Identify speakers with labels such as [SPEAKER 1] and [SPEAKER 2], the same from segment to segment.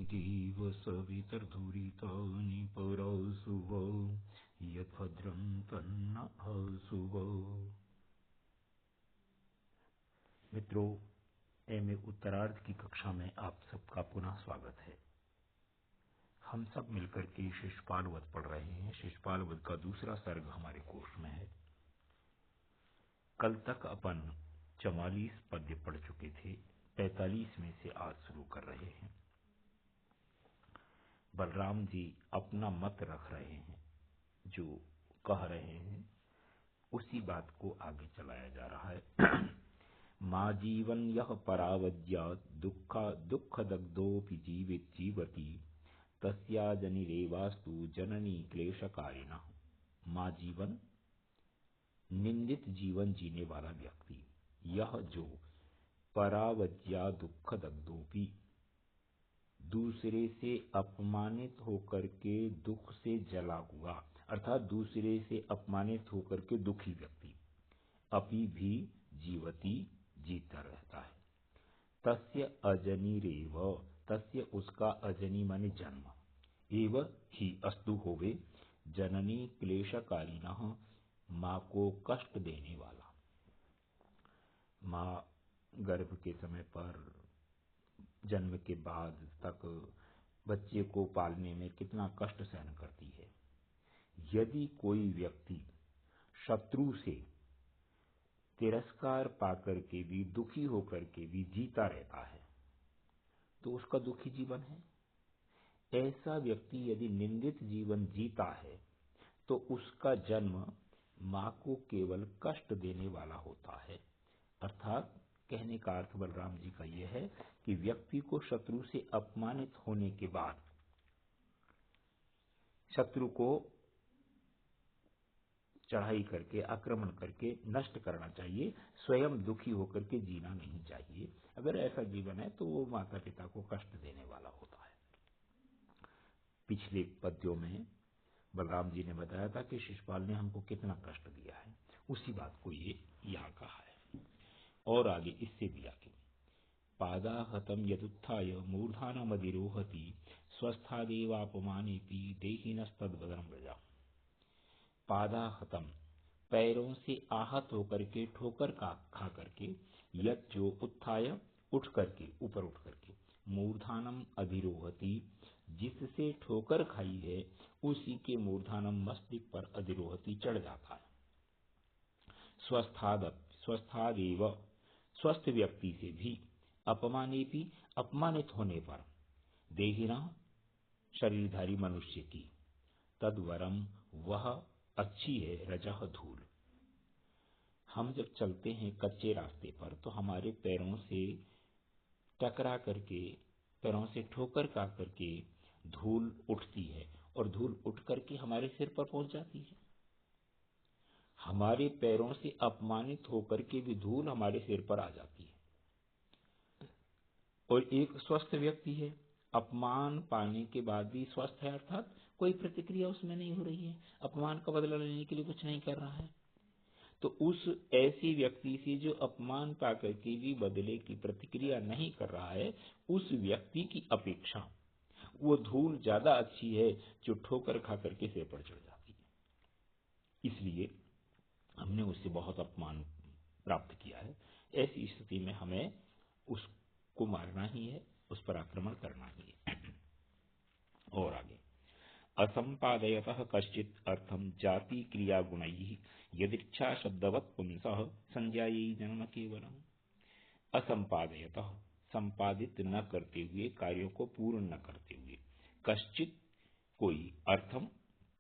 [SPEAKER 1] देव सवितर्धुरितानि परासुव यद्भद्रं तन्न आसुव। मित्रों, एमए उत्तरार्ध की कक्षा में आप सबका पुनः स्वागत है। हम सब मिलकर के शिशुपाल वध पढ़ रहे हैं। शिशुपाल वध का दूसरा सर्ग हमारे कोर्स में है। कल तक अपन 44 पद्य पढ़ चुके थे, 45 में से आज शुरू कर रहे हैं। बलराम जी अपना मत रख रहे हैं, जो कह रहे हैं उसी बात को आगे चलाया जा रहा है। माँ जीवन यह परावज्यात् दुख दग्धोऽपि जीवति तस्या जनिरेवास्तु जननी क्लेशकारिणः। माँ जीवन, निंदित जीवन जीने वाला व्यक्ति, यह जो परावज्या दुख दग्धोऽपि, दूसरे से अपमानित होकर के दुख से जला हुआ, अर्थात दूसरे से अपमानित होकर के दुखी व्यक्ति, अपि भी जीवती, जीता रहता है। तस्य अजनिरेव, तस्य उसका अजनी माने जन्म, एव ही अस्तु होवे, जननी क्लेशकारिणः, माँ को कष्ट देने वाला। माँ गर्भ के समय पर, जन्म के बाद तक बच्चे को पालने में कितना कष्ट सहन करती है। यदि कोई व्यक्ति शत्रु से तिरस्कार पाकर के भी, दुखी होकर के भी जीता रहता है, तो उसका दुखी जीवन है। ऐसा व्यक्ति यदि निंदित जीवन जीता है तो उसका जन्म माँ को केवल कष्ट देने वाला होता है। अर्थात कहने का अर्थ बलराम जी का यह है कि व्यक्ति को शत्रु से अपमानित होने के बाद शत्रु को चढ़ाई करके, आक्रमण करके नष्ट करना चाहिए, स्वयं दुखी होकर के जीना नहीं चाहिए। अगर ऐसा जीवन है तो वो माता पिता को कष्ट देने वाला होता है। पिछले पद्यों में बलराम जी ने बताया था कि शिशुपाल ने हमको कितना कष्ट दिया है, उसी बात को ये यहाँ कहा है। और आगे, इससे भी आगे, पादाहतम यदुत्थाय मूर्धानमधिरोहति स्वस्थादेवापमानेपि देहिनस्तद्वदनं व्रजा। पादाहतम, पैरों से आहत होकर के, ठोकर खा करके, यत जो, उत्थाय उठ करके, ऊपर उठ करके, मूर्धानम अधिरोहति, जिससे ठोकर खाई है उसी के मूर्धानम मस्तिष्क पर अधिरोहति चढ़ जाता है। स्वस्थादेव, स्वस्थ व्यक्ति से भी, अपमाने भी, अपमानित होने पर, देहिना, शरीरधारी मनुष्य की, तद्वरम, वह अच्छी है, रजह, धूल। हम जब चलते हैं कच्चे रास्ते पर तो हमारे पैरों से टकरा करके, पैरों से ठोकर खा करके धूल उठती है, और धूल उठ करके हमारे सिर पर पहुंच जाती है। हमारे पैरों से अपमानित होकर के भी धूल हमारे सिर पर आ जाती है। और एक स्वस्थ व्यक्ति है, अपमान पाने के बाद भी स्वस्थ है, अर्थात कोई प्रतिक्रिया उसमें नहीं हो रही है, अपमान का बदला लेने के लिए कुछ नहीं कर रहा है, तो उस ऐसे व्यक्ति से जो अपमान पाकर के भी बदले की प्रतिक्रिया नहीं कर रहा है, उस व्यक्ति की अपेक्षा वो धूल ज्यादा अच्छी है जो ठोकर खा करके सिर पर चढ़ जाती है। इसलिए हमने उससे बहुत अपमान प्राप्त किया है। ऐसी स्थिति में हमें उसको मारना ही है, उस पर आक्रमण करना ही है। और आगे, असंपादयतः कश्चित् अर्थम जाति क्रिया गुणैः यदिच्छा शब्दवत् पुंसः संज्ञायै जन्म केवलम्। असंपादयतः, संपादित न करते हुए, कार्यों को पूर्ण न करते हुए, कश्चित्, कोई, अर्थम,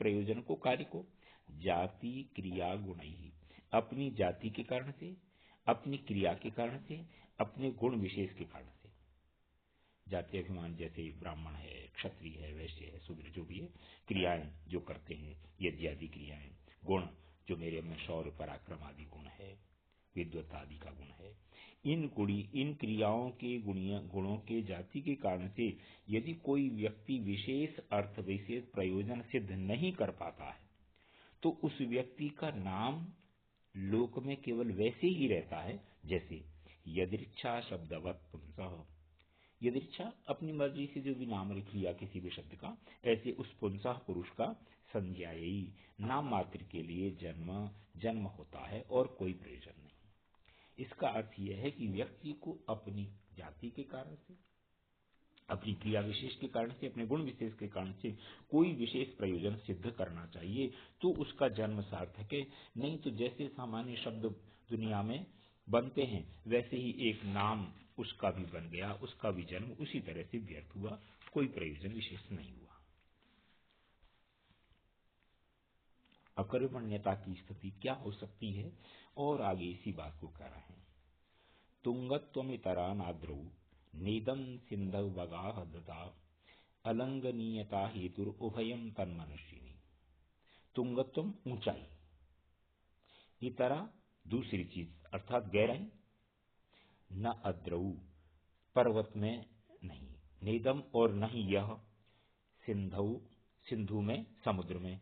[SPEAKER 1] प्रयोजन को, कार्य को, जाति क्रिया गुणैः, अपनी जाति के कारण से, अपनी क्रिया के कारण से, अपने गुण विशेष के कारण से। जाति अभिमान, जैसे ब्राह्मण है, क्षत्रिय है, वैश्य है, शूद्र, जो भी है, क्रियाएं जो करते हैं, यज्ञ आदि क्रियाएं, गुण जो मेरे में शौर्य पराक्रम आदि गुण है, विद्वता आदि का गुण है, इन क्रियाओं के गुणों के जाति के कारण से यदि कोई व्यक्ति विशेष अर्थ, विशेष प्रयोजन सिद्ध नहीं कर पाता है तो उस व्यक्ति का नाम लोक में केवल वैसे ही रहता है जैसे यदृच्छा शब्दवत् पुंसः, यदृच्छा अपनी मर्जी से जो भी नाम लिख लिया किसी भी शब्द का, ऐसे उस पुंसः पुरुष का संज्ञायी नाम मात्र के लिए जन्म होता है और कोई प्रयोजन नहीं। इसका अर्थ यह है कि व्यक्ति को अपनी जाति के कारण से, अपनी क्रिया विशेष के कारण से, अपने गुण विशेष के कारण से कोई विशेष प्रयोजन सिद्ध करना चाहिए, तो उसका जन्म सार्थक है। नहीं तो जैसे सामान्य शब्द दुनिया में बनते हैं, वैसे ही एक नाम उसका भी बन गया, उसका भी जन्म उसी तरह से व्यर्थ हुआ, कोई प्रयोजन विशेष नहीं हुआ। अकर्मण्यता की स्थिति क्या हो सकती है, और आगे इसी बात को कह रहे हैं। तुंगत्वमितरा नाद्रौ नेदम सिंधव वगाहदता अलंघनीयता हेतुर उभयम तन्मनुष्यिनी। तुंगत्वम ऊंचाई, इतरा दूसरी चीज अर्थात गहराई, न अद्रऊ पर्वत में नहीं, नेदम और नहीं यह, सिंधु सिंधु में समुद्र में,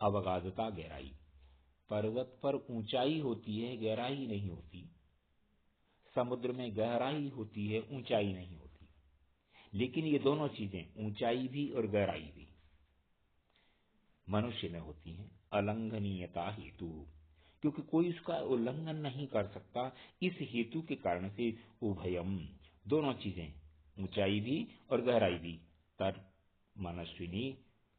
[SPEAKER 1] अवगाधता गहराई। पर्वत पर ऊंचाई होती है, गहराई नहीं होती। समुद्र में गहराई होती है, ऊंचाई नहीं होती। लेकिन ये दोनों चीजें, ऊंचाई भी और गहराई भी, मनुष्य में होती हैं। अलंघनीयता हेतु, क्योंकि कोई उसका उल्लंघन नहीं कर सकता, इस हेतु के कारण से उभयम दोनों चीजें, ऊंचाई भी और गहराई भी, तर मनस्विनी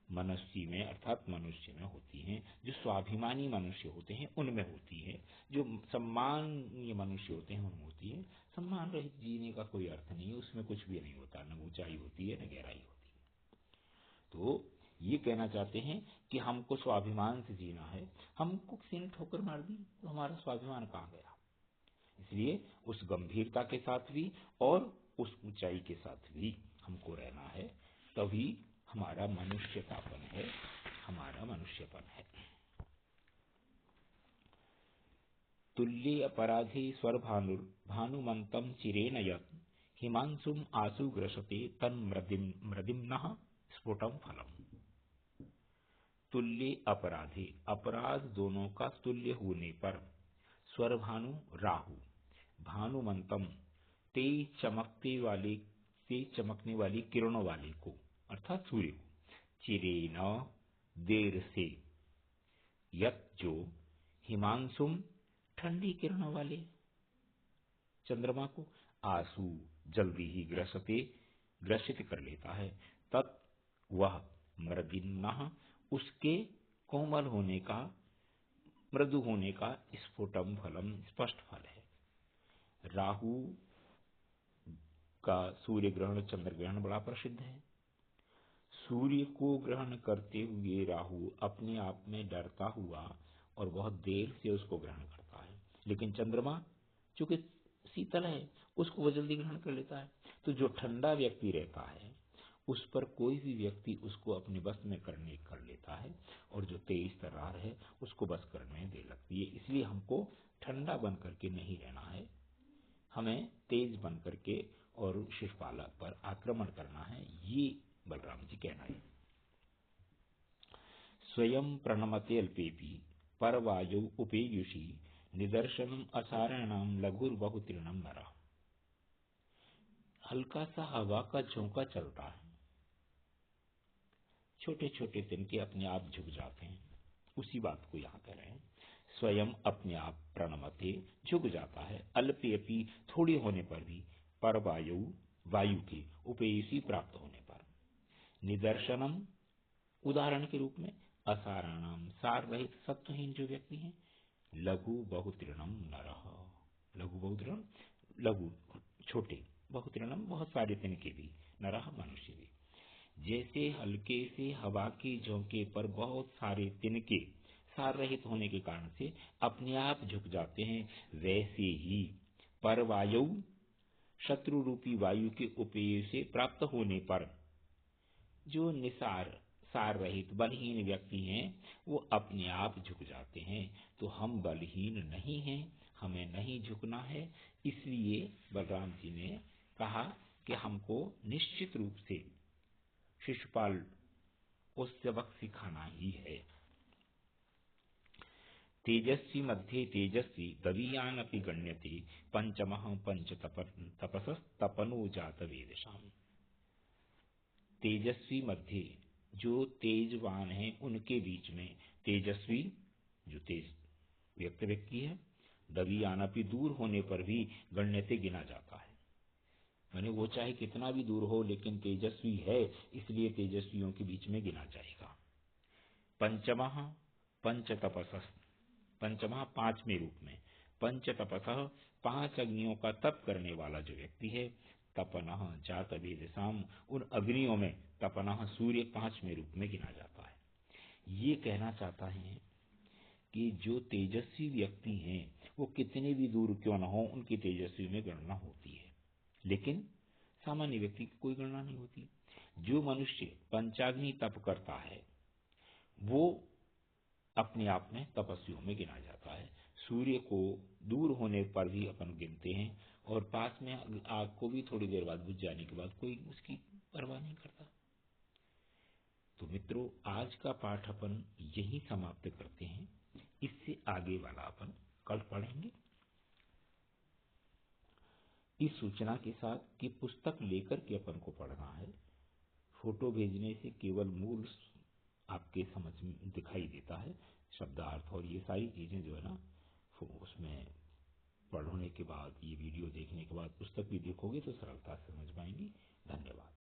[SPEAKER 1] मनुष्य में अर्थात मनुष्य में होती हैं। जो स्वाभिमानी मनुष्य होते हैं उनमें होती है, जो सम्मानीय मनुष्य होते हैं उनमें होती है। सम्मान रहित जीने का कोई अर्थ नहीं है, उसमें कुछ भी नहीं होता, न ऊंचाई होती है न गहराई होती है। तो ये कहना चाहते हैं कि हमको स्वाभिमान से जीना है, हमको किसी ने ठोकर मार दी तो हमारा स्वाभिमान कहाँ गया। इसलिए उस गंभीरता के साथ भी और उस ऊंचाई के साथ भी हमको रहना है, तभी हमारा मनुष्यतापन है, हमारा मनुष्यपन है। तुल्ये अपराधे स्वर भानुमंतम चिरेण यत् हिमांशुम आसु ग्रसते तन मृदिम्नः स्फुटम फलम। तुल्य अपराधे, अपराध दोनों का तुल्य होने पर, स्वर भानु राहु, भानुमंतम तेज चमकने वाली किरणों वाले को अर्थात सूर्य को, चिरेन देर से, यत जो, हिमांशुम ठंडी किरणों वाले चंद्रमा को, आसु जल्दी ही ग्रसित कर लेता है, तत् वह, मृदिन्नः उसके कोमल होने का, मृदु होने का, स्फुटम फलम स्पष्ट फल है। राहु का सूर्य ग्रहण चंद्र ग्रहण बड़ा प्रसिद्ध है। सूर्य को ग्रहण करते हुए राहु अपने आप में डरता हुआ और बहुत देर से उसको ग्रहण करता है, लेकिन चंद्रमा चूंकि शीतल है उसको वो जल्दी ग्रहण कर लेता है। तो जो ठंडा व्यक्ति रहता है उस पर कोई भी व्यक्ति उसको अपने बस में कर लेता है, और जो तेज तर्रार है उसको बस करने दे लगती है। इसलिए हमको ठंडा बन करके नहीं रहना है, हमें तेज बन करके और शिशुपाल पर आक्रमण करना है, ये बलराम जी कहना है। स्वयं प्रणमते अल्पेपि परवायु उपेयुषी निदर्शनम असाराणाम लघुर्बहुतीर्णम नरः। हल्का सा हवा का झोंका चलता है, छोटे छोटे तिनके अपने आप झुक जाते हैं, उसी बात को यहाँ कह रहे हैं। स्वयं अपने आप प्रणमते झुक जाता है, अल्पेपि थोड़ी होने पर भी, परवायु वायु के, उपेयुषी प्राप्त होने पर, निदर्शनम उदाहरण के रूप में, असाराणाम सार रहित सत्वहीन जो व्यक्ति हैं, लघु बहुतीर्णम नरः, लघु बहुतीर्णम लघु छोटे, बहुतीर्णम बहुत सारे तिनके भी, नरः मनुष्य भी। जैसे हल्के से हवा के झोंके पर बहुत सारे तिनके सार रहित होने के कारण से अपने आप झुक जाते हैं, वैसे ही परवायु शत्रु रूपी वायु के उपेय से प्राप्त होने पर जो निसार सार रहित बलहीन व्यक्ति हैं वो अपने आप झुक जाते हैं। तो हम बलहीन नहीं हैं, हमें नहीं झुकना है। इसलिए बलराम जी ने कहा कि हमको निश्चित रूप से शिशुपाल को सबक सिखाना ही है। तेजस्वी मध्ये तेजस्वी दवीयानपि गण्यते पंचमः पंच तपसस्तपनो जात वेदशाम। तेजस्वी मध्य, जो तेजवान है उनके बीच में तेजस्वी, जो तेज व्यक्ति है, दवीयानपि दूर होने पर भी गण्यते गिना जाता है। माने वो चाहे कितना भी दूर हो लेकिन तेजस्वी है, इसलिए तेजस्वियों के बीच में गिना जाएगा। पंचमः पंच तपस, पंचमः पांचवें रूप में, पंच तपसः पांच अग्नियों का तप करने वाला जो व्यक्ति है, तपनः जात वेदसाम, उन अग्नियों में तपनः सूर्य पांचवें रूप में गिना जाता है। ये कहना चाहता है कि जो तेजस्वी व्यक्ति हैं वो कितने भी दूर क्यों न हो, उनकी तेजस्वी में गणना होती है, लेकिन सामान्य व्यक्ति की कोई गणना नहीं होती। जो मनुष्य पंचाग्नि तप करता है वो अपने आप में तपस्वियों में गिना जाता है। सूर्य को दूर होने पर भी अपन गिनते हैं, और पास में आग को भी थोड़ी देर बाद बुझ जाने के बाद कोई उसकी परवाह नहीं करता। तो मित्रों, आज का पाठ अपन यही समाप्त करते हैं। इससे आगे वाला अपन कल पढ़ेंगे, इस सूचना के साथ कि पुस्तक लेकर के अपन को पढ़ना है। फोटो भेजने से केवल मूल आपके समझ में दिखाई देता है, शब्दार्थ और ये सारी चीजें जो है ना, उसमें पढ़ने के बाद, ये वीडियो देखने के बाद पुस्तक भी देखोगे तो सरलता से समझ पाएंगी। धन्यवाद।